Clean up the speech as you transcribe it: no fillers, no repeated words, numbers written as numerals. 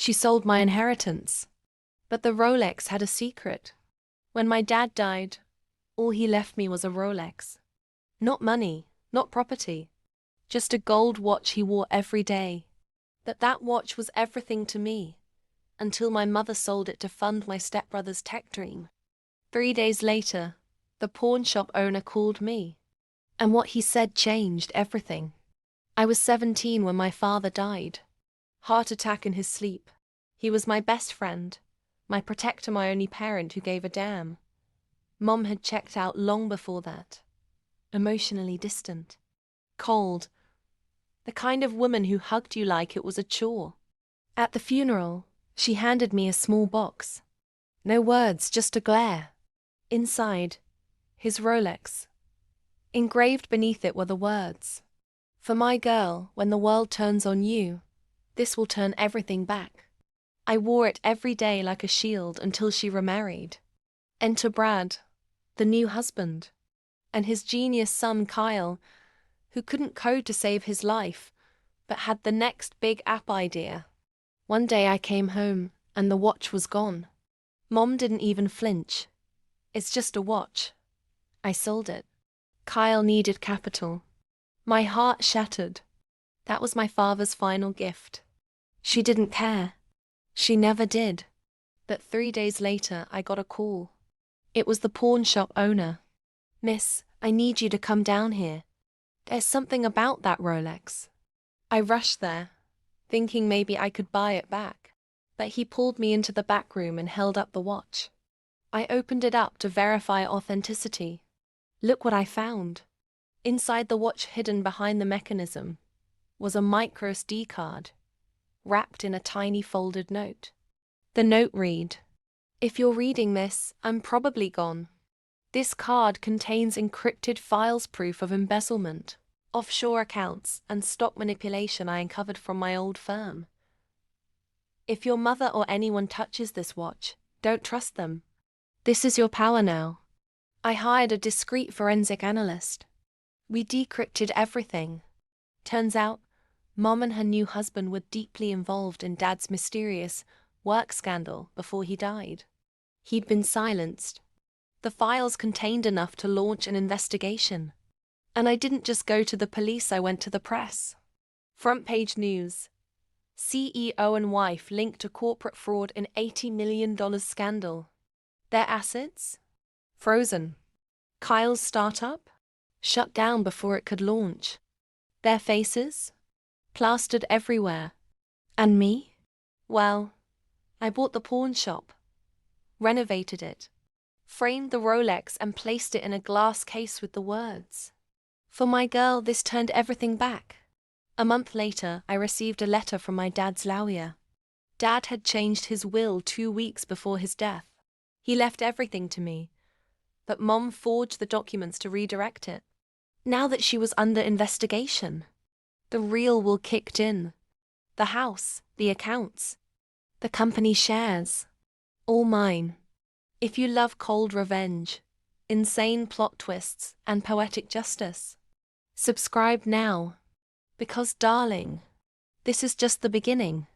She sold my inheritance. But the Rolex had a secret. When my dad died, all he left me was a Rolex. Not money, not property, just a gold watch he wore every day. That watch was everything to me, until my mother sold it to fund my stepbrother's tech dream. 3 days later, the pawn shop owner called me, and what he said changed everything. I was 17 when my father died. Heart attack in his sleep. He was my best friend, my protector, my only parent who gave a damn. Mom had checked out long before that. Emotionally distant. Cold. The kind of woman who hugged you like it was a chore. At the funeral, she handed me a small box. No words, just a glare. Inside, his Rolex. Engraved beneath it were the words, "For my girl, when the world turns on you, this will turn everything back." I wore it every day like a shield until she remarried. Enter Brad, the new husband, and his genius son Kyle, who couldn't code to save his life, but had the next big app idea. One day I came home, and the watch was gone. Mom didn't even flinch. "It's just a watch." I sold it. Kyle needed capital. My heart shattered. That was my father's final gift. She didn't care. She never did. But 3 days later, I got a call. It was the pawn shop owner. "Miss, I need you to come down here. There's something about that Rolex." I rushed there, thinking maybe I could buy it back. But he pulled me into the back room and held up the watch. I opened it up to verify authenticity. Look what I found. Inside the watch, hidden behind the mechanism, was a micro SD card, wrapped in a tiny folded note. The note read, "If you're reading this, I'm probably gone. This card contains encrypted files, proof of embezzlement, offshore accounts, and stock manipulation I uncovered from my old firm. If your mother or anyone touches this watch, don't trust them. This is your power now." I hired a discreet forensic analyst. We decrypted everything. Turns out, Mom and her new husband were deeply involved in Dad's mysterious work scandal before he died. He'd been silenced. The files contained enough to launch an investigation. And I didn't just go to the police, I went to the press. Front page news. CEO and wife linked to corporate fraud in $80 million scandal. Their assets? Frozen. Kyle's startup? Shut down before it could launch. Their faces? Plastered everywhere. And me? Well, I bought the pawn shop, renovated it, framed the Rolex and placed it in a glass case with the words, "For my girl, this turned everything back." A month later, I received a letter from my dad's lawyer. Dad had changed his will 2 weeks before his death. He left everything to me, but Mom forged the documents to redirect it. Now that she was under investigation, the real will kicked in. The house, the accounts, the company shares, all mine. If you love cold revenge, insane plot twists, and poetic justice, subscribe now. Because, darling, this is just the beginning.